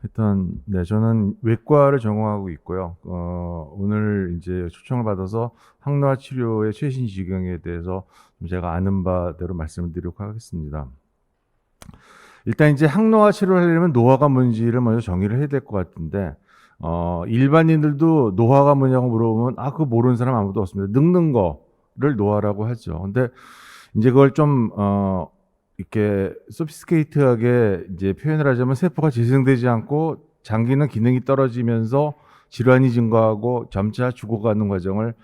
일단 네, 저는 외과를 전공하고 있고요. 오늘 이제 초청을 받아서 항노화 치료의 최신 지경에 대해서 좀 제가 아는 바대로 말씀을 드리도록 하겠습니다. 일단 이제 항노화 치료를 하려면 노화가 뭔지를 먼저 정의를 해야 될 것 같은데, 일반인들도 노화가 뭐냐고 물어보면 그거 모르는 사람 아무도 없습니다. 늙는 거를 노화라고 하죠. 근데 이제 그걸 좀 이렇게 소피스케이트하게 이제 표현을 하자면 세포가 재생되지 않고 장기는 기능이 떨어지면서 질환이 증가하고 점차 죽어가는 과정을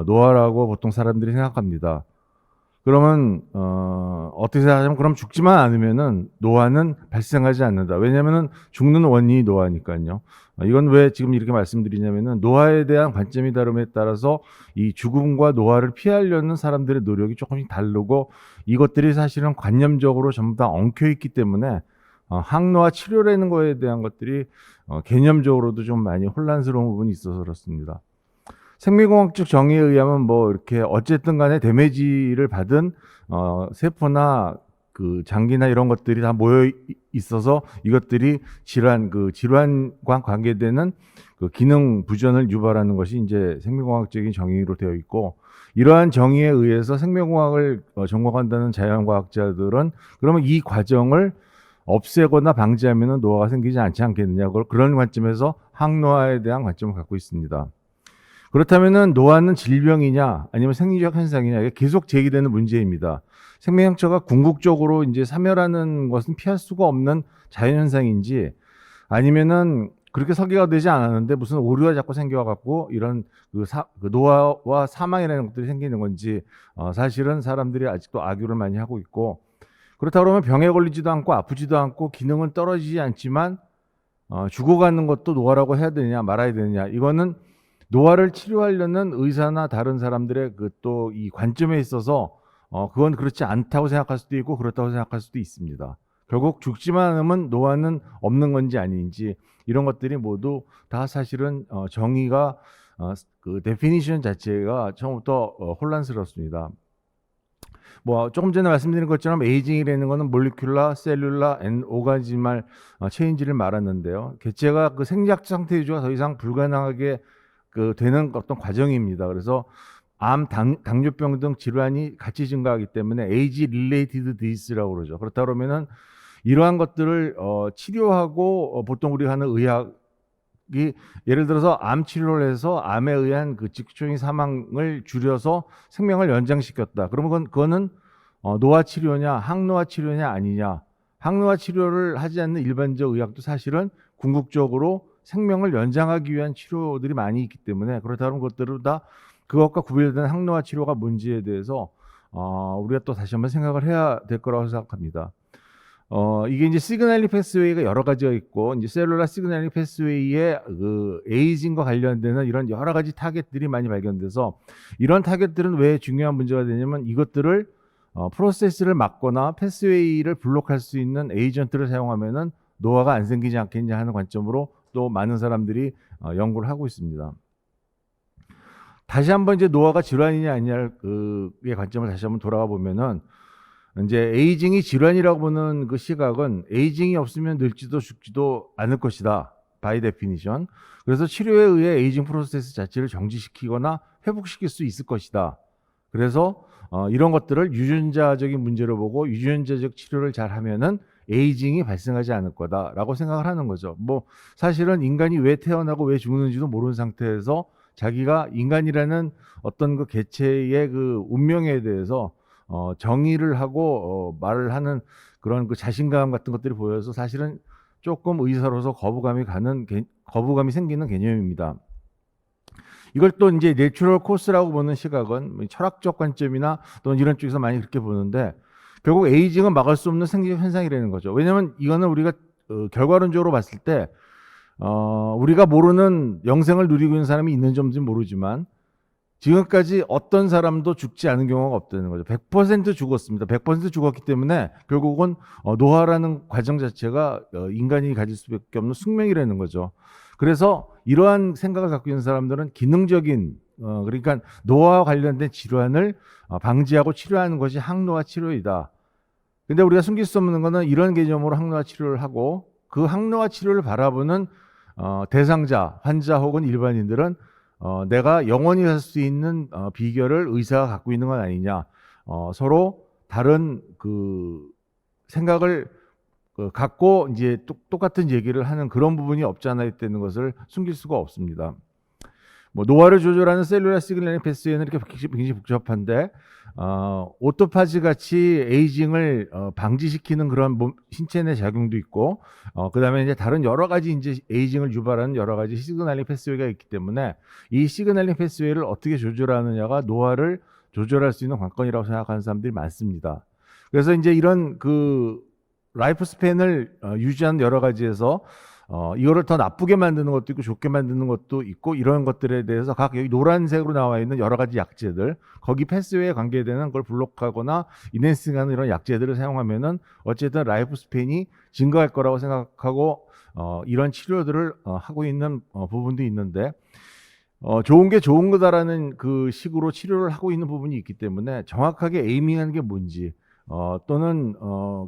노화라고 보통 사람들이 생각합니다. 그러면 어떻게 생각하냐면, 그럼 죽지만 않으면은 노화는 발생하지 않는다. 왜냐면은 죽는 원인이 노화니까요. 이건 왜 지금 이렇게 말씀드리냐면은, 노화에 대한 관점이 다름에 따라서 이 죽음과 노화를 피하려는 사람들의 노력이 조금씩 다르고, 이것들이 사실은 관념적으로 전부 다 엉켜 있기 때문에 항노화 치료라는 거에 대한 것들이 개념적으로도 좀 많이 혼란스러운 부분이 있어서 그렇습니다. 생命공학적 정의에 의하면 뭐 이렇게 어쨌든 간에 데미지를 받은 세포나 그 장기나 이런 것들이 다 모여 있어서 이것들이 질환과 관계되는 그 기능 부전을 유발하는 것이 이제 생명공학적인 정의로 되어 있고, 이러한 정의에 의해서 생명공학을 전공한다는 자연과학자들은 그러면 이 과정을 없애거나 방지하면 노화가 생기지 않지 않겠느냐, 그런 관점에서 항노화에 대한 관점을 갖고 있습니다. 그렇다면은 노화는 질병이냐 아니면 생리적 현상이냐, 이게 계속 제기되는 문제입니다. 생명형체가 궁극적으로 이제 사멸하는 것은 피할 수가 없는 자연현상인지, 아니면은 그렇게 설계가 되지 않았는데 무슨 오류가 자꾸 생겨갖고 이런 그 노화와 사망이라는 것들이 생기는 건지, 사실은 사람들이 아직도 악유를 많이 하고 있고, 그렇다 그러면 병에 걸리지도 않고 아프지도 않고 기능은 떨어지지 않지만 죽어가는 것도 노화라고 해야 되느냐 말아야 되느냐, 이거는 노화를 치료하려는 의사나 다른 사람들의 그 또 이 관점에 있어서 그건 그렇지 않다고 생각할 수도 있고 그렇다고 생각할 수도 있습니다. 결국 죽지만 않으면 노화는 없는 건지 아닌지, 이런 것들이 모두 다 사실은 정의가 그 데피니션 자체가 처음부터 혼란스럽습니다. 뭐 조금 전에 말씀드린 것처럼 에이징이라는 거는 몰리큘라, 셀룰라, 앤 오가지말 체인지를 말하는데요. 개체가 그 생리학 상태 유지가 더 이상 불가능하게 그 되는 어떤 과정입니다. 그래서 당뇨병 등 질환이 같이 증가하기 때문에 에이지 릴레이티드 디지스라고 그러죠. 그렇다 그러면은 이러한 것들을 치료하고 보통 우리가 하는 의학이, 예를 들어서 암 치료를 해서 암에 의한 그 직접적인 사망을 줄여서 생명을 연장시켰다. 그러면 그거는 노화 치료냐 항노화 치료냐 아니냐. 항노화 치료를 하지 않는 일반적 의학도 사실은 궁극적으로 생명을 연장하기 위한 치료들이 많이 있기 때문에, 그렇다면 그것들을 다 그것과 구별되는 항노화 치료가 뭔지에 대해서 우리가 또 다시 한번 생각을 해야 될 거라고 생각합니다. 이게 이제 시그널링 패스웨이가 여러 가지가 있고, 이제 셀룰라 시그널링 패스웨이의 그 에이징과 관련되는 이런 여러 가지 타겟들이 많이 발견돼서, 이런 타겟들은 왜 중요한 문제가 되냐면, 이것들을 프로세스를 막거나 패스웨이를 블록할 수 있는 에이전트를 사용하면은 노화가 안 생기지 않겠냐 하는 관점으로 또 많은 사람들이 연구를 하고 있습니다. 다시 한번 이제 노화가 질환이냐 아니냐의 관점을 다시 한번 돌아가 보면은, 이제 에이징이 질환이라고 보는 그 시각은 에이징이 없으면 늙지도 죽지도 않을 것이다, 바이 데피니션. 그래서 치료에 의해 에이징 프로세스 자체를 정지시키거나 회복시킬 수 있을 것이다. 그래서 이런 것들을 유전자적인 문제로 보고 유전자적 치료를 잘 하면은 에이징이 발생하지 않을 거다라고 생각을 하는 거죠. 뭐 사실은 인간이 왜 태어나고 왜 죽는지도 모르는 상태에서 자기가 인간이라는 어떤 그 개체의 그 운명에 대해서 정의를 하고 말을 하는 그런 그 자신감 같은 것들이 보여서 사실은 조금 의사로서 거부감이 생기는 개념입니다. 이걸 또 이제 내추럴 코스라고 보는 시각은 뭐 철학적 관점이나 또는 이런 쪽에서 많이 그렇게 보는데, 결국 에이징은 막을 수 없는 생리적 현상이라는 거죠. 왜냐하면 이거는 우리가 결과론적으로 봤을 때 우리가 모르는 영생을 누리고 있는 사람이 있는 점인지는 모르지만 지금까지 어떤 사람도 죽지 않은 경우가 없다는 거죠. 100% 죽었습니다. 100% 죽었기 때문에 결국은 노화라는 과정 자체가 인간이 가질 수밖에 없는 숙명이라는 거죠. 그래서 이러한 생각을 갖고 있는 사람들은 기능적인 그러니까 노화와 관련된 질환을 방지하고 치료하는 것이 항노화 치료이다. 근데 우리가 숨길 수 없는 거는 이런 개념으로 항노화 치료를 하고 그 항노화 치료를 바라보는 대상자, 환자 혹은 일반인들은 내가 영원히 살 수 있는 비결을 의사가 갖고 있는 건 아니냐, 서로 다른 그 생각을 갖고 이제 똑같은 얘기를 하는 그런 부분이 없지 않아 있다는 것을 숨길 수가 없습니다. 뭐 노화를 조절하는 셀룰라 시그널링 패스웨이는 이렇게 굉장히 복잡한데 오토파지 같이 에이징을 방지시키는 그런 신체 내 작용도 있고, 그다음에 이제 다른 여러 가지 이제 에이징을 유발하는 여러 가지 시그널링 패스웨이가 있기 때문에 이 시그널링 패스웨이를 어떻게 조절하느냐가 노화를 조절할 수 있는 관건이라고 생각하는 사람들이 많습니다. 그래서 이제 이런 그 라이프 스팬을 유지하는 여러 가지에서 이거를 더 나쁘게 만드는 것도 있고 좋게 만드는 것도 있고, 이런 것들에 대해서 각 여기 노란색으로 나와 있는 여러 가지 약제들, 거기 패스웨이에 관계되는 걸 블록하거나 인핸싱하는 이런 약제들을 사용하면은 어쨌든 라이프 스팬이 증가할 거라고 생각하고 이런 치료들을 하고 있는 부분도 있는데, 좋은 게 좋은 거다라는 그 식으로 치료를 하고 있는 부분이 있기 때문에 정확하게 에이밍하는 게 뭔지, 또는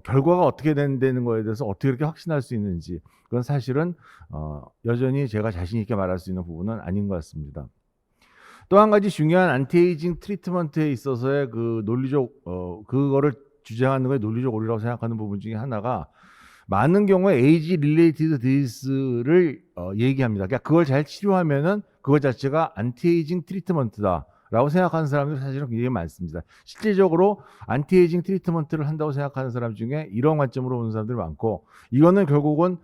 결과가 어떻게 된다는 거에 대해서 어떻게 그렇게 확신할 수 있는지, 그건 사실은 여전히 제가 자신 있게 말할 수 있는 부분은 아닌 것 같습니다. 또 한 가지 중요한 안티에이징 트리트먼트에 있어서의 그 논리적 그거를 주장하는 거에 논리적 오류라고 생각하는 부분 중에 하나가, 많은 경우에 에이지 릴레이티드 디지스를 얘기합니다. 그러니까 그걸 잘 치료하면은 그것 자체가 안티에이징 트리트먼트다 라고 생각하는 사람들이 사실은 굉장히 많습니다. 실질적으로 안티에이징 트리트먼트를 한다고 생각하는 사람 중에 이런 관점으로 보는 사람들이 많고, 이거는 결국은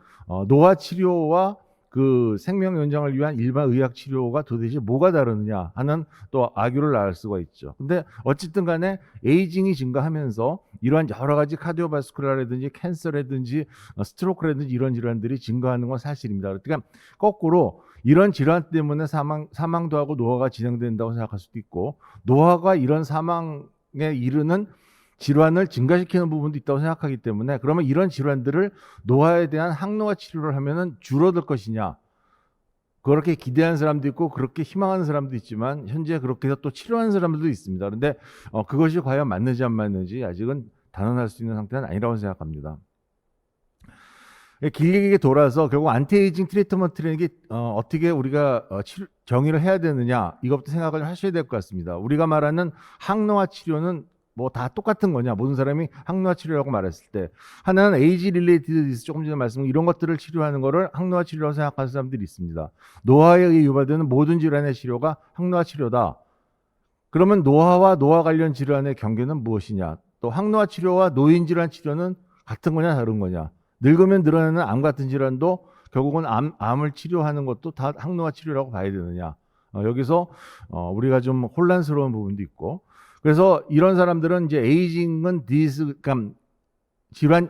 노화 치료와 그 생명 연장을 위한 일반 의학 치료가 도대체 뭐가 다르느냐 하는 또 아규를 낳을 수가 있죠. 근데 어쨌든 간에 에이징이 증가하면서 이러한 여러 가지 카디오바스쿨라라든지 캔서라든지 스트로크라든지 이런 질환들이 증가하는 건 사실입니다. 그러니까 거꾸로 이런 질환 때문에 사망도 하고 노화가 진행된다고 생각할 수도 있고, 노화가 이런 사망에 이르는 질환을 증가시키는 부분도 있다고 생각하기 때문에, 그러면 이런 질환들을 노화에 대한 항노화 치료를 하면은 줄어들 것이냐, 그렇게 기대하는 사람도 있고 그렇게 희망하는 사람도 있지만 현재 그렇게 해서 또 치료하는 사람들도 있습니다. 그런데 그것이 과연 맞는지 안 맞는지 아직은 단언할 수 있는 상태는 아니라고 생각합니다. 길게 돌아서 결국 안티에이징 트리트먼트라는 게 어떻게 우리가 정의를 해야 되느냐, 이것부터 생각을 하셔야 될 것 같습니다. 우리가 말하는 항노화 치료는 뭐 다 똑같은 거냐, 모든 사람이 항노화 치료라고 말했을 때, 하나는 에이지 릴레이티드 디스, 조금 전에 말씀드린 이런 것들을 치료하는 거를 항노화 치료라고 생각하는 사람들이 있습니다. 노화에 의해 유발되는 모든 질환의 치료가 항노화 치료다. 그러면 노화와 노화 관련 질환의 경계는 무엇이냐, 또 항노화 치료와 노인 질환 치료는 같은 거냐 다른 거냐, 늙으면 늘어나는 암 같은 질환도 결국은 암을 치료하는 것도 다 항노화 치료라고 봐야 되느냐, 여기서 우리가 좀 혼란스러운 부분도 있고, 그래서 이런 사람들은 이제 에이징은 그러니까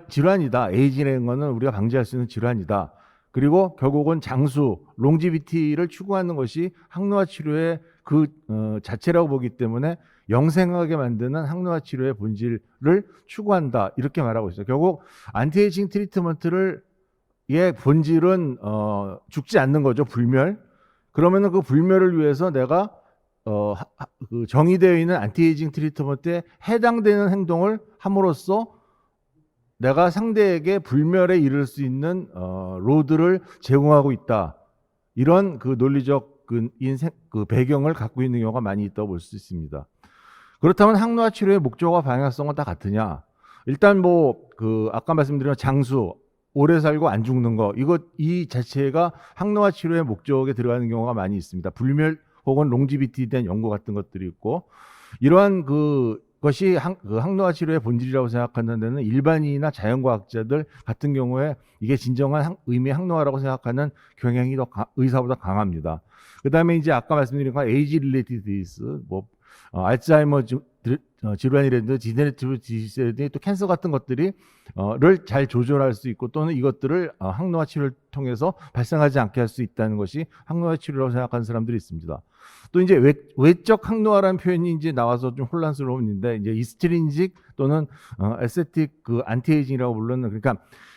질환이다. 에이징이라는 거는 우리가 방지할 수 있는 질환이다. 그리고 결국은 장수, 롱지비티를 추구하는 것이 항노화 치료의 그 자체라고 보기 때문에 영생하게 만드는 항노화 치료의 본질을 추구한다, 이렇게 말하고 있어요. 결국 안티에이징 트리트먼트를 의 본질은 죽지 않는 거죠. 불멸. 그러면은 그 불멸을 위해서 내가 그 정의되어 있는 안티에이징 트리트먼트에 해당되는 행동을 함으로써 내가 상대에게 불멸에 이를 수 있는 로드를 제공하고 있다. 이런 그 논리적 그 배경을 갖고 있는 경우가 많이 있다고 볼 수 있습니다. 그렇다면 항노화 치료의 목적과 방향성은 다 같으냐? 일단 뭐 그 아까 말씀드린 장수, 오래 살고 안 죽는 거, 이 자체가 항노화 치료의 목적에 들어가는 경우가 많이 있습니다. 불멸 혹은 롱지비티에 대한 연구 같은 것들이 있고, 이러한 그것이 항노화 치료의 본질이라고 생각하는 데는 일반인이나 자연과학자들 같은 경우에 이게 진정한 의미의 항노화라고 생각하는 경향이 더 의사보다 강합니다. 그 다음에 이제 아까 말씀드린 거 에이지 릴레이티드 디스, 뭐 알츠하이머 질환이라든지 디제너레티브 디지즈라든지 또 캔서 같은 것들이 잘 조절할 수 있고, 또는 이것들을 항노화 치료를 통해서 발생하지 않게 할 수 있다는 것이 항노화 치료라고 생각하는 사람들이 있습니다. 또 이제 외적 항노화라는 표현이 이제 나와서 좀 혼란스러운데, 이제 이스트린직 또는 에스테틱 그 안티에이징이라고 부르는, 그러니까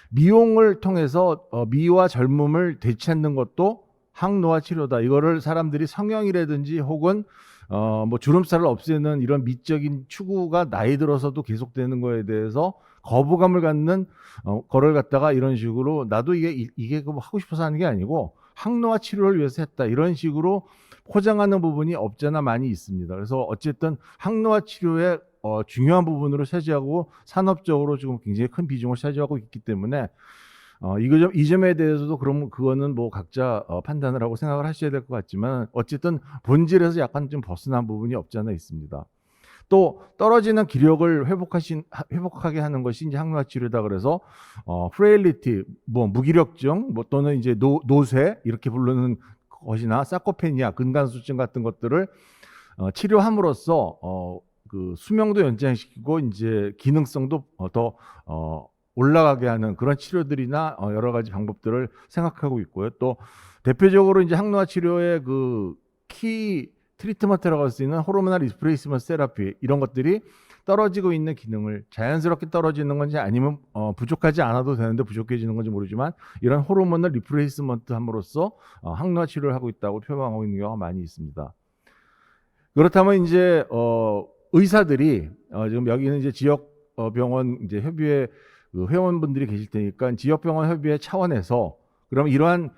미용을 통해서 미와 젊음을 되찾는 것도 항노화 치료다. 이거를 사람들이 성형이라든지 혹은 뭐 주름살을 없애는 이런 미적인 추구가 나이 들어서도 계속되는 거에 대해서 거부감을 갖는 거를 갖다가 이런 식으로 나도 이게 뭐 하고 싶어서 하는 게 아니고 항노화 치료를 위해서 했다 이런 식으로 포장하는 부분이 없잖아 많이 있습니다. 그래서 어쨌든 항노화 치료의 중요한 부분으로 차지하고 산업적으로 지금 굉장히 큰 비중을 차지하고 있기 때문에 이 점에 대해서도 그럼 그거는 뭐 각자 판단을 하고 생각을 하셔야 될 것 같지만 어쨌든 본질에서 약간 좀 벗어난 부분이 없지 않아 있습니다. 또 떨어지는 기력을 회복하게 하는 것이 이제 항노화 치료다 그래서 프레일리티, 뭐 무기력증, 뭐 또는 이제 노쇠 이렇게 부르는 것이나 사코페니아, 근간수증 같은 것들을 치료함으로써 그 수명도 연장시키고 이제 기능성도 더 올라가게 하는 그런 치료들이나 여러 가지 방법들을 생각하고 있고요. 또 대표적으로 이제 항노화 치료의 그 키 트리트먼트라고 할 수 있는 호르몬al 리플레이스먼트 세라피 이런 것들이 떨어지고 있는 기능을 자연스럽게 떨어지는 건지 아니면 부족하지 않아도 되는데 부족해지는 건지 모르지만 이런 호르몬을 리플레이스먼트 함으로써 항노화 치료를 하고 있다고 표방하고 있는 경우가 많이 있습니다. 그렇다면 이제 의사들이 지금 여기는 이제 지역 병원 이제 협의회 그 회원분들이 계실 테니까 지역 병원 협의회 차원에서 그럼 이러한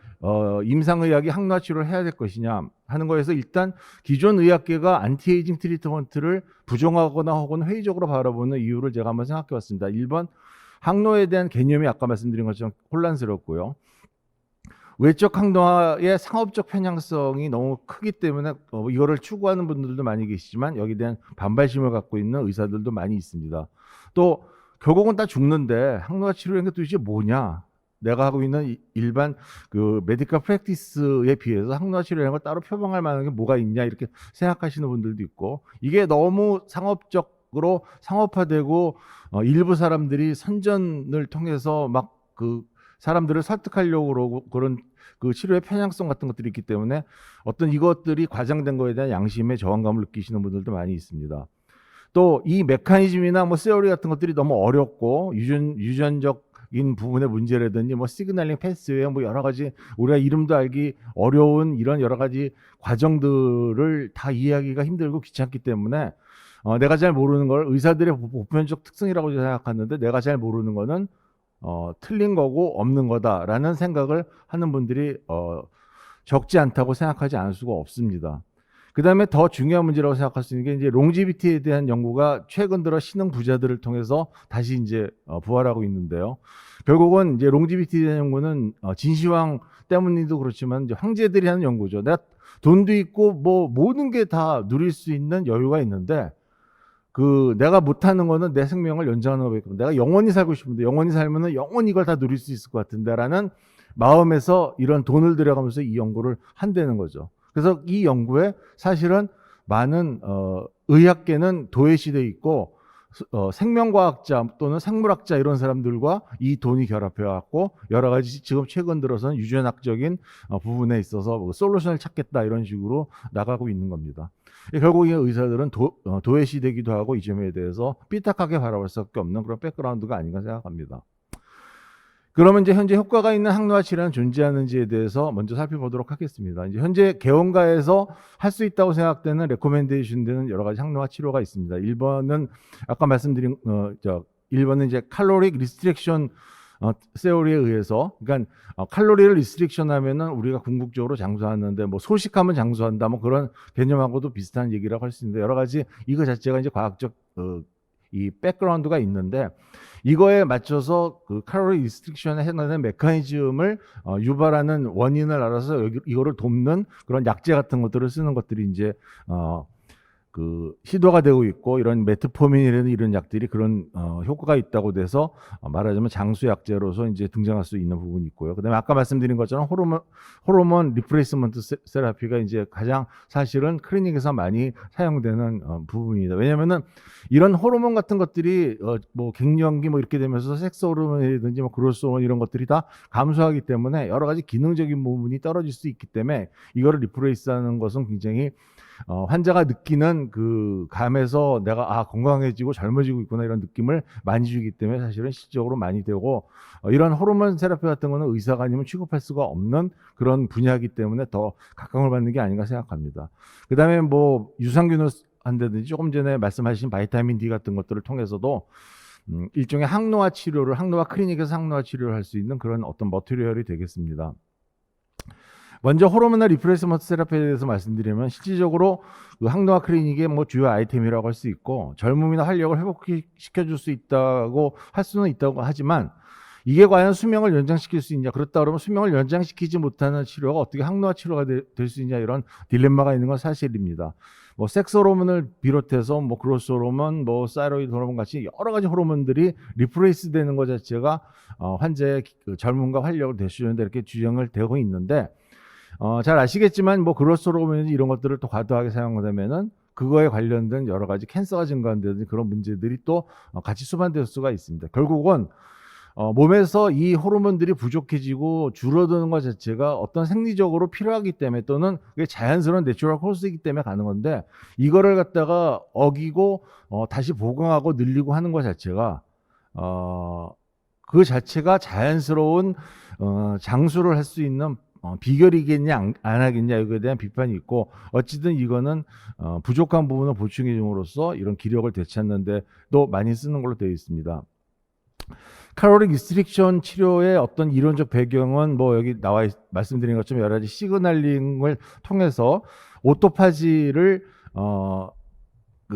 임상의학이 항노화 치료를 해야 될 것이냐 하는 거에서 일단 기존 의학계가 안티에이징 트리트먼트를 부정하거나 혹은 회의적으로 바라보는 이유를 제가 한번 생각해 봤습니다. 1번 항노에 대한 개념이 아까 말씀드린 것처럼 혼란스럽고요. 외적 항노화의 상업적 편향성이 너무 크기 때문에 이거를 추구하는 분들도 많이 계시지만 여기에 대한 반발심을 갖고 있는 의사들도 많이 있습니다. 또 결국은 다 죽는데 항노화 치료라는 게 도대체 뭐냐? 내가 하고 있는 일반 그 메디컬 프랙티스에 비해서 항노화 치료라는 걸 따로 표방할 만한 게 뭐가 있냐 이렇게 생각하시는 분들도 있고 이게 너무 상업적으로 상업화되고 일부 사람들이 선전을 통해서 막 그 사람들을 설득하려고 그러고 그런 그 치료의 편향성 같은 것들이 있기 때문에 어떤 이것들이 과장된 거에 대한 양심의 저항감을 느끼시는 분들도 많이 있습니다. 또 이 메커니즘이나 뭐 세어리 같은 것들이 너무 어렵고 유전적인 부분의 문제라든지 뭐 시그널링 패스웨이 뭐 여러 가지 우리가 이름도 알기 어려운 이런 여러 가지 과정들을 다 이해하기가 힘들고 귀찮기 때문에 내가 잘 모르는 걸 의사들의 보편적 특성이라고 생각하는데 내가 잘 모르는 거는 틀린 거고 없는 거다라는 생각을 하는 분들이 적지 않다고 생각하지 않을 수가 없습니다. 그 다음에 더 중요한 문제라고 생각할 수 있는 게 이제 롱지비티에 대한 연구가 최근 들어 신흥 부자들을 통해서 다시 이제 부활하고 있는데요. 결국은 이제 롱지비티에 대한 연구는 진시황 때문이도 그렇지만 이제 황제들이 하는 연구죠. 내가 돈도 있고 뭐 모든 게 다 누릴 수 있는 여유가 있는데 그 내가 못하는 거는 내 생명을 연장하는 거밖에 내가 영원히 살고 싶은데 영원히 살면은 영원히 이걸 다 누릴 수 있을 것 같은데라는 마음에서 이런 돈을 들여가면서 이 연구를 한다는 거죠. 그래서 이 연구에 사실은 많은 의학계는 도외시돼 있고 생명과학자 또는 생물학자 이런 사람들과 이 돈이 결합해 갖고 여러 가지 지금 최근 들어서는 유전학적인 부분에 있어서 뭐 솔루션을 찾겠다 이런 식으로 나가고 있는 겁니다. 결국 이 의사들은 도외시되기도 하고 이 점에 대해서 삐딱하게 바라볼 수밖에 없는 그런 백그라운드가 아닌가 생각합니다. 그러면 이제 현재 효과가 있는 항노화 치료는 존재하는지에 대해서 먼저 살펴보도록 하겠습니다. 이제 현재 개원가에서 할 수 있다고 생각되는 레코멘데이션 되는 여러 가지 항노화 치료가 있습니다. 1번은 아까 말씀드린 1번은 이제 칼로릭 리스트릭션 세오리에 의해서 그러니까 칼로리를 리스트릭션 하면은 우리가 궁극적으로 장수하는데 뭐 소식하면 장수한다 뭐 그런 개념하고도 비슷한 얘기라고 할 수 있는데 여러 가지 이거 자체가 이제 과학적 이 백그라운드가 있는데 이거에 맞춰서 그 칼로리 리스트릭션에 해당되는 메커니즘을 유발하는 원인을 알아서 이거를 돕는 그런 약제 같은 것들을 쓰는 것들이 이제 그 시도가 되고 있고 이런 메트포민이라는 이런 약들이 그런 효과가 있다고 돼서 말하자면 장수 약제로서 이제 등장할 수 있는 부분이 있고요. 그다음에 아까 말씀드린 것처럼 호르몬 리플레이스먼트 세라피가 이제 가장 사실은 클리닉에서 많이 사용되는 부분입니다. 왜냐면은 이런 호르몬 같은 것들이 뭐 갱년기 뭐 이렇게 되면서 섹스 호르몬이라든지 뭐 그로스 호르몬 이런 것들이 다 감소하기 때문에 여러 가지 기능적인 부분이 떨어질 수 있기 때문에 이거를 리플레이스하는 것은 굉장히 환자가 느끼는 그 감에서 내가 건강해지고 젊어지고 있구나 이런 느낌을 많이 주기 때문에 사실은 실질적으로 많이 되고, 이런 호르몬 세라피 같은 거는 의사가 아니면 취급할 수가 없는 그런 분야이기 때문에 더 각광을 받는 게 아닌가 생각합니다. 그다음에 뭐 유산균을 한다든지 조금 전에 말씀하신 바이타민 D 같은 것들을 통해서도 일종의 항노화 클리닉에서 항노화 치료를 할 수 있는 그런 어떤 머티리얼이 되겠습니다. 먼저 호르몬al 리플레이스먼트 세라피에 대해서 말씀드리면, 실질적으로 그 항노화 클리닉의 뭐 주요 아이템이라고 할 수 있고, 젊음이나 활력을 회복시켜줄 수 있다고 할 수는 있다고 하지만, 이게 과연 수명을 연장시킬 수 있냐, 그렇다 그러면 수명을 연장시키지 못하는 치료가 어떻게 항노화 치료가 될 수 있냐, 이런 딜레마가 있는 건 사실입니다. 뭐 섹스 호르몬을 비롯해서 뭐 그로스 호르몬, 뭐 사이로이드 호르몬 같이 여러 가지 호르몬들이 리플레이스 되는 것 자체가 환자의 그 젊음과 활력을 대수하는데 이렇게 주장을 되고 있는데, 잘 아시겠지만 뭐 그로스 호르몬 이런 것들을 또 과도하게 사용하면은 그거에 관련된 여러 가지 캔서가 증가한다든지 그런 문제들이 또 같이 수반될 수가 있습니다. 결국은 몸에서 이 호르몬들이 부족해지고 줄어드는 것 자체가 어떤 생리적으로 필요하기 때문에, 또는 그게 자연스러운 내추럴 코스이기 때문에 가는 건데, 이거를 갖다가 어기고 다시 보강하고 늘리고 하는 것 자체가 그 자체가 자연스러운 장수를 할 수 있는 비결이겠냐 안 하겠냐, 이거에 대한 비판이 있고, 어쨌든 이거는 부족한 부분을 보충해 줌으로써 이런 기력을 되찾는데도 많이 쓰는 걸로 되어 있습니다. 칼로리 리스트릭션 치료의 어떤 이론적 배경은 뭐 여기 말씀드린 것처럼 여러 가지 시그널링을 통해서 오토파지를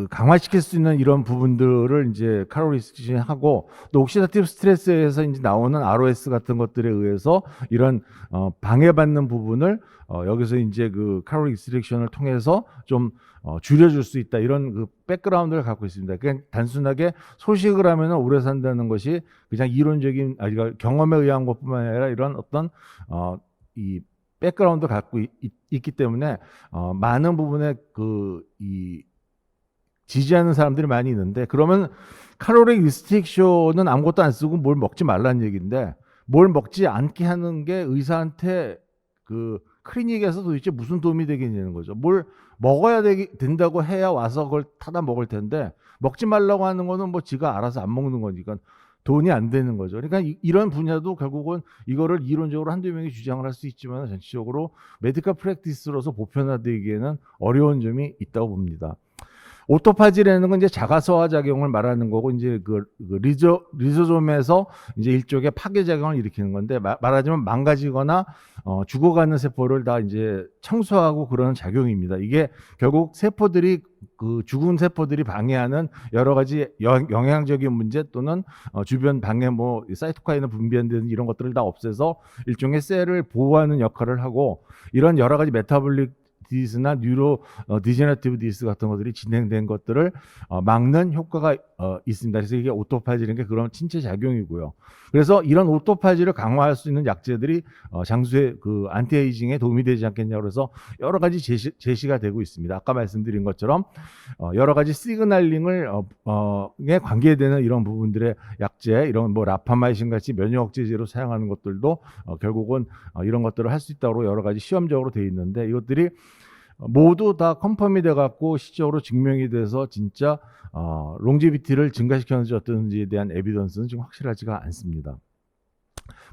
강화시킬 수 있는 이런 부분들을 이제 칼로리 리스트릭션 하고, 또 옥시다티브 스트레스에서 이제 나오는 ROS 같은 것들에 의해서 이런 방해받는 부분을 여기서 이제 그 칼로리 리스트릭션을 통해서 좀 줄여줄 수 있다, 이런 그 백그라운드를 갖고 있습니다. 그냥 단순하게 소식을 하면 오래 산다는 것이 그냥 이론적인 경험에 의한 것뿐만 아니라 이런 어떤 이 백그라운드를 갖고 있기 때문에 많은 부분에 이 지지하는 사람들이 많이 있는데, 그러면 칼로리 리스트릭션은 아무것도 안 쓰고 뭘 먹지 말라는 얘기인데, 뭘 먹지 않게 하는 게 의사한테 그 클리닉에서 도대체 무슨 도움이 되겠냐는 거죠. 뭘 먹어야 된다고 해야 와서 그걸 타다 먹을 텐데, 먹지 말라고 하는 거는 뭐 지가 알아서 안 먹는 거니까 돈이 안 되는 거죠. 그러니까 이런 분야도 결국은 이거를 이론적으로 한두 명이 주장을 할 수 있지만, 전체적으로 메디컬 프랙티스로서 보편화되기에는 어려운 점이 있다고 봅니다. 오토파지라는 건 이제 자가소화 작용을 말하는 거고, 이제 그 리조솜에서 이제 일종의 파괴 작용을 일으키는 건데, 말하자면 망가지거나 죽어가는 세포를 다 이제 청소하고 그러는 작용입니다. 이게 결국 세포들이 그 죽은 세포들이 방해하는 여러 가지 영양적인 문제, 또는 주변 방해, 뭐 사이토카인을 분비한다는 이런 것들을 다 없애서 일종의 셀을 보호하는 역할을 하고, 이런 여러 가지 메타볼릭 디스나 뉴로 디제너티브 디스 같은 것들이 진행된 것들을 막는 효과가 있습니다. 그래서 이게 오토파지라는 게 그런 신체 작용이고요. 그래서 이런 오토파지를 강화할 수 있는 약제들이 장수의 그 안티에이징에 도움이 되지 않겠냐, 그래서 여러 가지 제시가 되고 있습니다. 아까 말씀드린 것처럼 여러 가지 시그널링을 에 관계되는 이런 부분들의 약제, 이런 뭐 라파마이신 같이 면역 억제제로 사용하는 것들도 결국은 이런 것들을 할 수 있다고 여러 가지 시험적으로 되어 있는데, 이것들이 모두 다 컨펌이 돼 갖고 실적으로 증명이 돼서 진짜 롱지비티를 증가시켰는지 어떤지에 대한 에비던스는 지금 확실하지가 않습니다.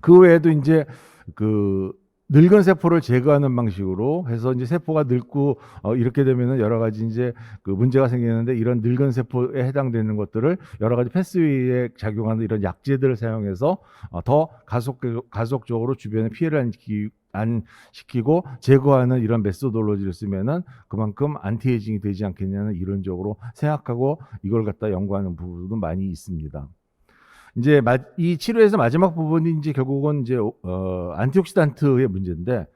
그 외에도 이제 그 늙은 세포를 제거하는 방식으로 해서 이제 세포가 늙고 이렇게 되면은 여러 가지 이제 그 문제가 생기는데, 이런 늙은 세포에 해당되는 것들을 여러 가지 패스웨이에 작용하는 이런 약제들을 사용해서 더 가속적으로 주변에 피해를 안 시키고 제거하는 이런 메소돌로지를 쓰면은 그만큼 안티에이징이 되지 않겠냐는 이론적으로 생각하고 이걸 갖다 연구하는 부분도 많이 있습니다. 이제 이 치료에서 마지막 부분이 이제 결국은 이제 안티옥시단트의 문제인데,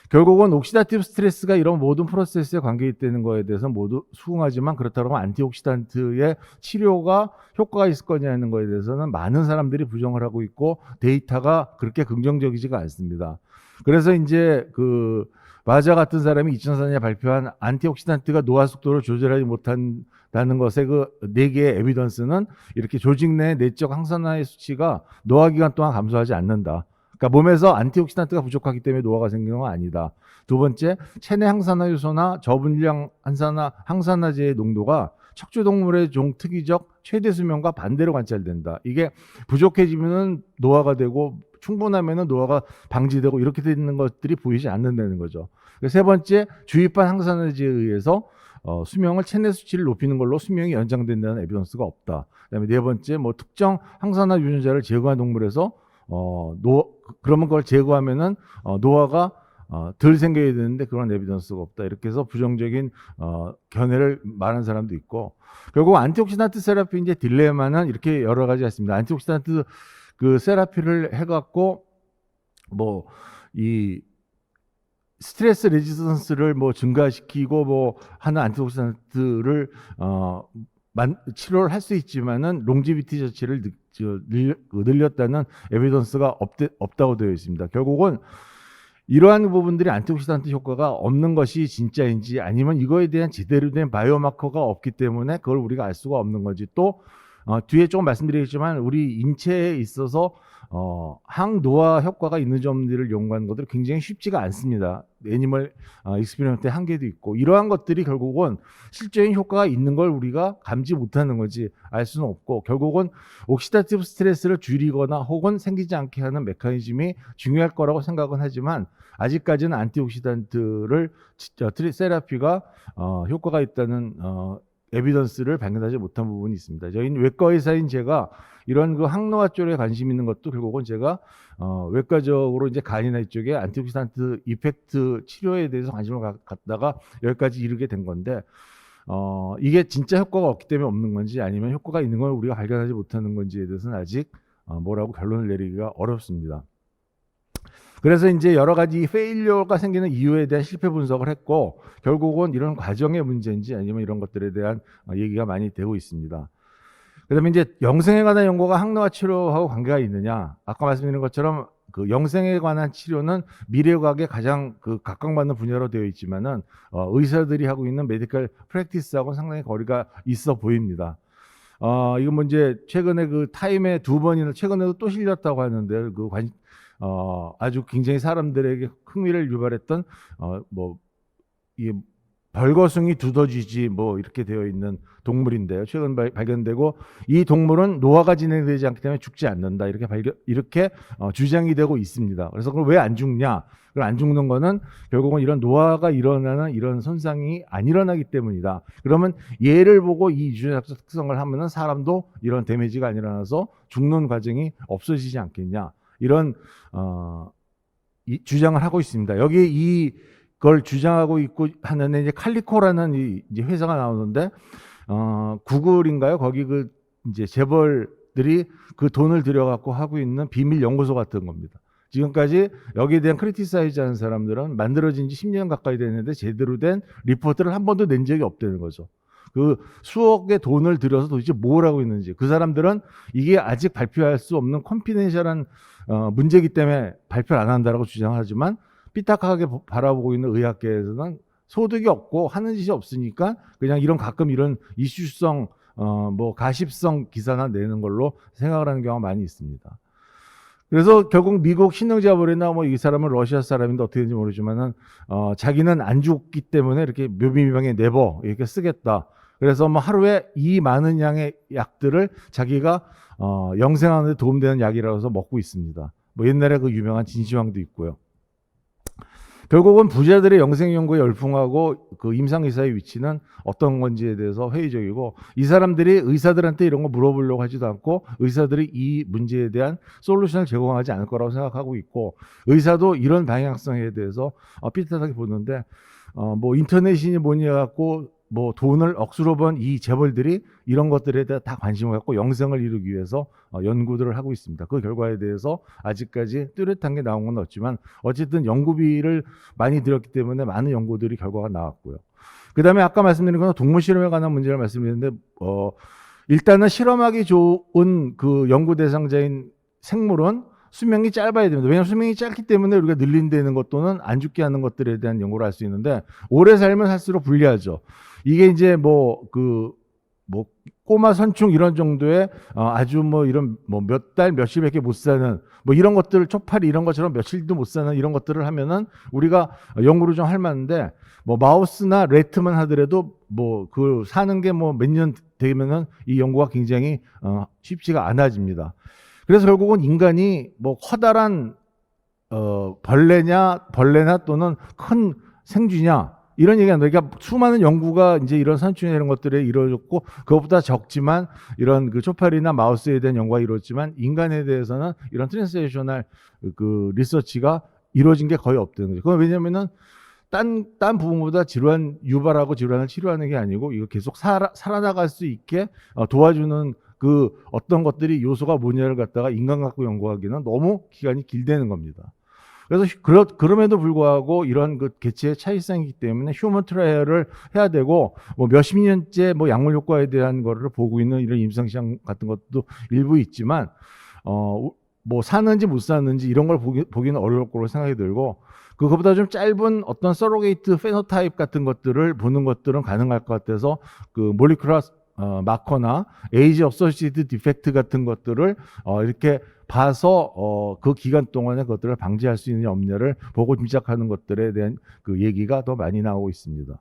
결국은 옥시다티브 스트레스가 이런 모든 프로세스에 관계 있다는 거에 대해서 모두 수긍하지만, 그렇다고 하면 안티옥시단트의 치료가 효과가 있을 거냐는 거에 대해서는 많은 사람들이 부정을 하고 있고, 데이터가 그렇게 긍정적이지가 않습니다. 그래서 이제 그 마자 같은 사람이 2004년에 발표한 안티옥시단트가 노화 속도를 조절하지 못한다는 것의 그 4개의 에비던스는 이렇게 조직 내 내적 항산화의 수치가 노화 기간 동안 감소하지 않는다. 그러니까 몸에서 안티옥시단트가 부족하기 때문에 노화가 생기는 건 아니다. 두 번째, 체내 항산화 요소나 저분량 항산화제의 농도가 척추동물의 종 특이적 최대 수명과 반대로 관찰된다. 이게 부족해지면은 노화가 되고 충분하면은 노화가 방지되고 이렇게 되는 것들이 보이지 않는다는 거죠. 세 번째, 주입한 항산화제에 의해서 수명을 체내 수치를 높이는 걸로 수명이 연장된다는 에비던스가 없다. 그다음에 네 번째, 뭐 특정 항산화 유전자를 제거한 동물에서 그러면 그걸 제거하면은 노화가 덜 생겨야 되는데 그런 에비던스가 없다. 이렇게 해서 부정적인 견해를 말하는 사람도 있고, 결국 안티옥시단트 세라피 이제 딜레마는 이렇게 여러 가지가 있습니다. 안티옥시단트 그 세라피를 해갖고 뭐 이 스트레스 레지스턴스를 뭐 증가시키고 뭐 하는 안티옥시단트를 치료를 할 수 있지만은 롱지비티 자체를 늘렸다는 에비던스가 없다고 되어 있습니다. 결국은 이러한 부분들이 안티옥시단트 효과가 없는 것이 진짜인지, 아니면 이거에 대한 제대로 된 바이오마커가 없기 때문에 그걸 우리가 알 수가 없는 건지, 또 뒤에 조금 말씀드리겠지만 우리 인체에 있어서 항노화 효과가 있는 점들을 연구하는 것들이 굉장히 쉽지가 않습니다. 애니멀 익스피리먼트의 한계도 있고, 이러한 것들이 결국은 실제인 효과가 있는 걸 우리가 감지 못하는 거지 알 수는 없고, 결국은 옥시다티브 스트레스를 줄이거나 혹은 생기지 않게 하는 메커니즘이 중요할 거라고 생각은 하지만, 아직까지는 안티옥시단트를 세라피가 효과가 있다는 에비던스를 발견하지 못한 부분이 있습니다. 저희는 외과 의사인 제가 이런 그 항노화 쪽에 관심 있는 것도 결국은 제가 외과적으로 이제 간이나 이쪽에 안티옥시단트 이펙트 치료에 대해서 관심을 갖다가 여기까지 이르게 된 건데, 이게 진짜 효과가 없기 때문에 없는 건지, 아니면 효과가 있는 걸 우리가 발견하지 못하는 건지에 대해서는 아직 뭐라고 결론을 내리기가 어렵습니다. 그래서 이제 여러 가지 페일리어가 생기는 이유에 대한 실패 분석을 했고, 결국은 이런 과정의 문제인지 아니면 이런 것들에 대한 얘기가 많이 되고 있습니다. 그다음에 이제 영생에 관한 연구가 항노화 치료하고 관계가 있느냐? 아까 말씀드린 것처럼 그 영생에 관한 치료는 미래과학의 가장 그 각광받는 분야로 되어 있지만은 의사들이 하고 있는 메디컬 프랙티스하고는 상당히 거리가 있어 보입니다. 이건 뭐 이제 최근에 그 타임에 2번이나 최근에도 또 실렸다고 하는데, 아주 굉장히 사람들에게 흥미를 유발했던 이 벌거숭이 두더지지 뭐 이렇게 되어 있는 동물인데요. 최근 발견되고, 이 동물은 노화가 진행되지 않기 때문에 죽지 않는다, 이렇게 주장이 되고 있습니다. 그래서 그걸 왜 안 죽냐? 그걸 안 죽는 거는 결국은 이런 노화가 일어나는 이런 손상이 안 일어나기 때문이다. 그러면 얘를 보고 이 유전자적 특성을 하면은 사람도 이런 데미지가 안 일어나서 죽는 과정이 없어지지 않겠냐? 이런 주장을 하고 있습니다. 여기 이걸 주장하고 있고 하는 이제 칼리코라는 이제 회사가 나오는데, 구글인가요? 거기 그 이제 재벌들이 그 돈을 들여갖고 하고 있는 비밀 연구소 같은 겁니다. 지금까지 여기에 대한 크리티사이즈 하는 사람들은 만들어진 지 10년 가까이 됐는데 제대로 된 리포트를 한 번도 낸 적이 없다는 거죠. 그 수억의 돈을 들여서 도대체 뭘 하고 있는지, 그 사람들은 이게 아직 발표할 수 없는 컨피덴셜한 문제이기 때문에 발표를 안 한다라고 주장하지만, 삐딱하게 바라보고 있는 의학계에서는 소득이 없고 하는 짓이 없으니까 그냥 가끔 이런 이슈성 가십성 기사나 내는 걸로 생각을 하는 경우가 많이 있습니다. 그래서 결국 미국 신흥자본이나 이 사람은 러시아 사람인데 어떻게 되는지 모르지만은 자기는 안 죽기 때문에 이렇게 묘비미병에 내버 이렇게 쓰겠다. 그래서 하루에 이 많은 양의 약들을 자기가 영생하는 데 도움되는 약이라고 해서 먹고 있습니다. 옛날에 그 유명한 진시황도 있고요. 결국은 부자들의 영생 연구에 열풍하고 그 임상의사의 위치는 어떤 건지에 대해서 회의적이고, 이 사람들이 의사들한테 이런 거 물어보려고 하지도 않고 의사들이 이 문제에 대한 솔루션을 제공하지 않을 거라고 생각하고 있고, 의사도 이런 방향성에 대해서 삐끗하게 보는데, 인터넷이니 뭐니 해갖고 돈을 억수로 번 이 재벌들이 이런 것들에 대해 다 관심을 갖고 영생을 이루기 위해서 연구들을 하고 있습니다. 그 결과에 대해서 아직까지 뚜렷한 게 나온 건 없지만, 어쨌든 연구비를 많이 들였기 때문에 많은 연구들이 결과가 나왔고요. 그 다음에 아까 말씀드린 건 동물 실험에 관한 문제를 말씀드렸는데, 일단은 실험하기 좋은 그 연구 대상자인 생물은 수명이 짧아야 됩니다. 왜냐하면 수명이 짧기 때문에 우리가 늘린다는 것 또는 안 죽게 하는 것들에 대한 연구를 할 수 있는데, 오래 살면 살수록 불리하죠. 이게 이제 뭐 꼬마 선충 이런 정도의 아주 뭐 이런 뭐 몇 달 며칠밖에 못 사는 뭐 이런 것들 초파리 이런 것처럼 며칠도 못 사는 이런 것들을 하면은 우리가 연구를 좀 할 만한데 뭐 마우스나 래트만 하더라도 뭐 그 사는 게 뭐 몇 년 되면은 이 연구가 굉장히 쉽지가 않아집니다. 그래서 결국은 인간이 뭐 커다란 벌레나 또는 큰 생쥐냐 이런 얘기가 아니라 그러니까 수많은 연구가 이제 이런 선충이나 이런 것들에 이루어졌고 그것보다 적지만 이런 그 초파리나 마우스에 대한 연구가 이루어졌지만 인간에 대해서는 이런 트랜스레이셔널 그 리서치가 이루어진 게 거의 없다는 거죠. 그건 왜냐면은 딴 부분보다 유발하고 질환을 치료하는 게 아니고 이거 계속 살아나갈 수 있게 도와주는 그 어떤 것들이 요소가 뭐냐를 갖다가 인간 갖고 연구하기는 너무 기간이 길다는 겁니다. 그래서 그럼에도 불구하고 이런 그 개체의 차이성이기 때문에 휴먼 트라이얼을 해야 되고 뭐 몇십 년째 뭐 약물 효과에 대한 거를 보고 있는 이런 임상시험 같은 것도 일부 있지만 뭐 사는지 못 사는지 이런 걸 보기는 어려울 거로 생각이 들고 그거보다 좀 짧은 어떤 서로게이트 페노타입 같은 것들을 보는 것들은 가능할 것 같아서 그 몰리큘러 마커나 에이지 어소시에이티드 디펙트 같은 것들을 이렇게 봐서 그 기간 동안에 그것들을 방지할 수 있느냐 없느냐를 보고 짐작하는 것들에 대한 그 얘기가 더 많이 나오고 있습니다.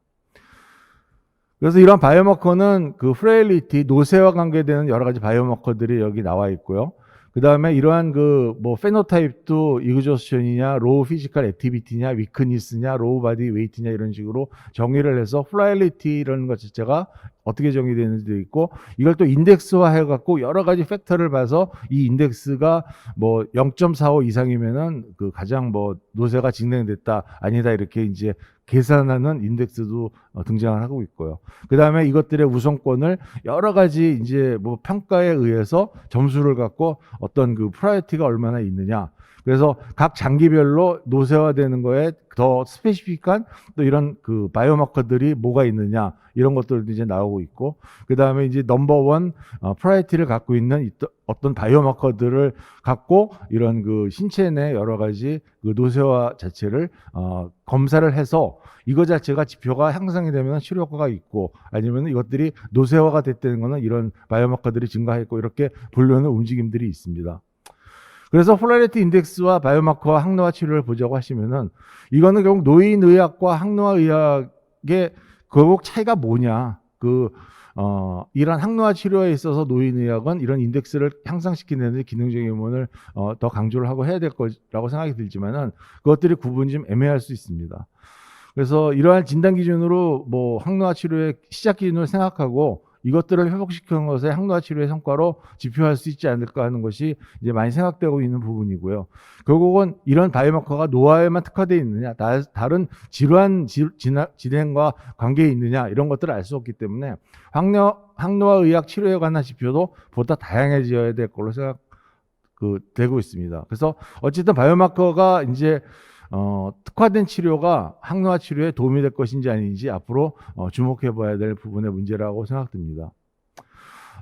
그래서 이런 바이오마커는 그 프레일리티, 노쇠와 관계되는 여러 가지 바이오마커들이 여기 나와 있고요. 그 다음에 이러한 그 뭐 페노타입도 이그조스션이냐, 로우 피지컬 액티비티냐, 위크니스냐, 로우 바디 웨이트냐 이런 식으로 정의를 해서 플라일리티라는 것 자체가 어떻게 정의되는지도 있고 이걸 또 인덱스화 해갖고 여러 가지 팩터를 봐서 이 인덱스가 뭐 0.45 이상이면은 그 가장 뭐 노쇠가 진행됐다 아니다 이렇게 이제 계산하는 인덱스도 등장을 하고 있고요. 그 다음에 이것들의 우선권을 여러 가지 이제 뭐 평가에 의해서 점수를 갖고 어떤 그 프라이어티가 얼마나 있느냐. 그래서 각 장기별로 노쇠화되는 거에 더 스페시픽한 또 이런 그 바이오마커들이 뭐가 있느냐 이런 것들도 이제 나오고 있고 그 다음에 이제 넘버원 프라이어티를 갖고 있는 어떤 바이오마커들을 갖고 이런 그 신체 내 여러 가지 그 노쇠화 자체를 검사를 해서 이거 자체가 지표가 향상이 되면 치료 효과가 있고 아니면 이것들이 노쇠화가 됐다는 거는 이런 바이오마커들이 증가했고 이렇게 분류하는 움직임들이 있습니다. 그래서 플라리티 인덱스와 바이오마커와 항노화 치료를 보자고 하시면은 이거는 결국 노인의학과 항노화 의학의 결국 차이가 뭐냐. 이런 항노화 치료에 있어서 노인의학은 이런 인덱스를 향상시키는 데 기능적인 부분을 더 강조를 하고 해야 될 거라고 생각이 들지만은 그것들이 구분이 좀 애매할 수 있습니다. 그래서 이러한 진단 기준으로 뭐 항노화 치료의 시작 기준을 생각하고 이것들을 회복시키는 것에 항노화 치료의 성과로 지표할 수 있지 않을까 하는 것이 이제 많이 생각되고 있는 부분이고요. 결국은 이런 바이오마커가 노화에만 특화되어 있느냐, 다른 질환 진행과 관계에 있느냐 이런 것들을 알 수 없기 때문에 항노화 의학 치료에 관한 지표도 보다 다양해져야 될 걸로 되고 있습니다. 그래서 어쨌든 바이오마커가 이제 특화된 치료가 항노화 치료에 도움이 될 것인지 아닌지 앞으로 주목해 봐야 될 부분의 문제라고 생각됩니다.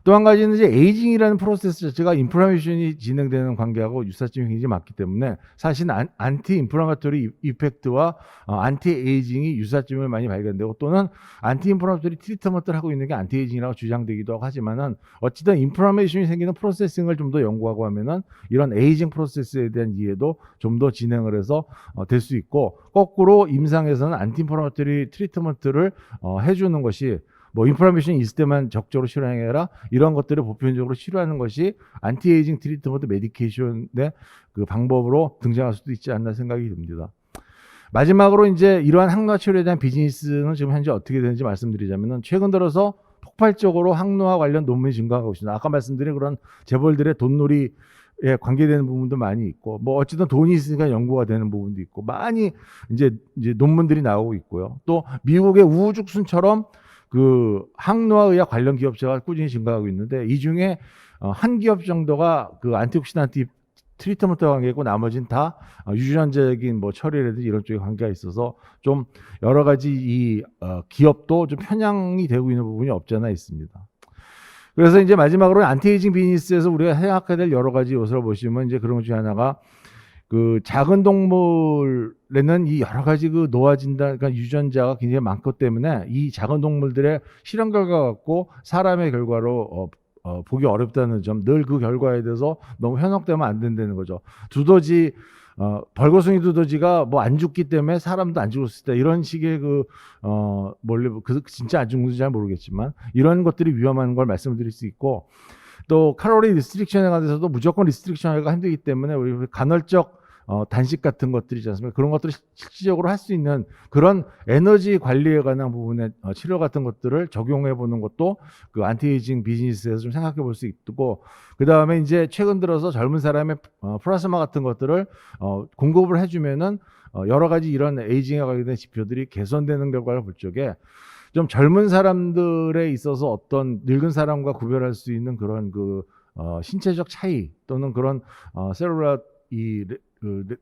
또 한 가지는 이제 에이징이라는 프로세스 자체가 인플라메이션이 진행되는 관계하고 유사점이 굉장히 많기 때문에 사실 안티 인플라마토리 이펙트와 안티 에이징이 유사점을 많이 발견되고 또는 안티 인플라마토리 트리트먼트를 하고 있는 게 안티 에이징이라고 주장되기도 하지만은 어쨌든 인플라메이션이 생기는 프로세싱을 좀 더 연구하고 하면은 이런 에이징 프로세스에 대한 이해도 좀 더 진행을 해서 될 수 있고 거꾸로 임상에서는 안티 인플라마토리 트리트먼트를 해주는 것이 뭐 인플라메이션이 있을 때만 적극적으로 치료해라 이런 것들을 보편적으로 치료하는 것이 안티에이징 트리트먼트 메디케이션의 그 방법으로 등장할 수도 있지 않나 생각이 듭니다. 마지막으로 이제 이러한 항노화 치료에 대한 비즈니스는 지금 현재 어떻게 되는지 말씀드리자면은 최근 들어서 폭발적으로 항노화 관련 논문이 증가하고 있습니다. 아까 말씀드린 그런 재벌들의 돈놀이에 관계되는 부분도 많이 있고 뭐 어쨌든 돈이 있으니까 연구가 되는 부분도 있고 많이 이제 논문들이 나오고 있고요. 또 미국의 우후죽순처럼 그 항노화 의학 관련 기업체가 꾸준히 증가하고 있는데 이 중에 한 기업 정도가 그 안티옥시단트 트리트먼트와 관계고 나머지는 다 유전자적인 뭐 처리라든지 이런 쪽에 관계가 있어서 좀 여러 가지 이 기업도 좀 편향이 되고 있는 부분이 없지 않아 있습니다. 그래서 이제 마지막으로 안티에이징 비즈니스에서 우리가 생각해야 될 여러 가지 요소를 보시면 이제 그런 것 중에 하나가 그 작은 동물에는 이 여러 가지 그 노화 진단, 그러니까 유전자가 굉장히 많기 때문에 이 작은 동물들의 실험 결과 갖고 사람의 결과로 보기 어렵다는 점, 늘 그 결과에 대해서 너무 현혹되면 안 된다는 거죠. 두더지, 벌거숭이 두더지가 뭐 안 죽기 때문에 사람도 안 죽을 수 있다. 이런 식의 진짜 안 죽는지 잘 모르겠지만 이런 것들이 위험한 걸 말씀드릴 수 있고, 또 칼로리 리스트릭션에 관해서도 무조건 리스트릭션하기가 힘들기 때문에 우리 간헐적 단식 같은 것들이지 않습니까? 그런 것들을 실질적으로 할 수 있는 그런 에너지 관리에 관한 부분의 치료 같은 것들을 적용해 보는 것도 그 안티에이징 비즈니스에서 좀 생각해 볼 수 있고, 그 다음에 이제 최근 들어서 젊은 사람의 플라스마 같은 것들을 공급을 해주면은 여러 가지 이런 에이징에 관련된 지표들이 개선되는 결과를 볼 적에 좀 젊은 사람들에 있어서 어떤 늙은 사람과 구별할 수 있는 그런 신체적 차이 또는 그런 셀룰라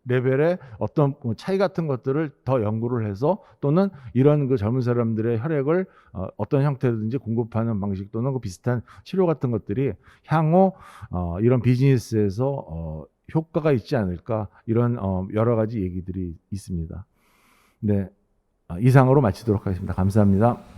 레벨의 어떤 차이 같은 것들을 더 연구를 해서, 또는 이런 그 젊은 사람들의 혈액을 어떤 형태든지 공급하는 방식 또는 그 비슷한 치료 같은 것들이 향후 이런 비즈니스에서 효과가 있지 않을까, 이런 여러 가지 얘기들이 있습니다. 네, 이상으로 마치도록 하겠습니다. 감사합니다.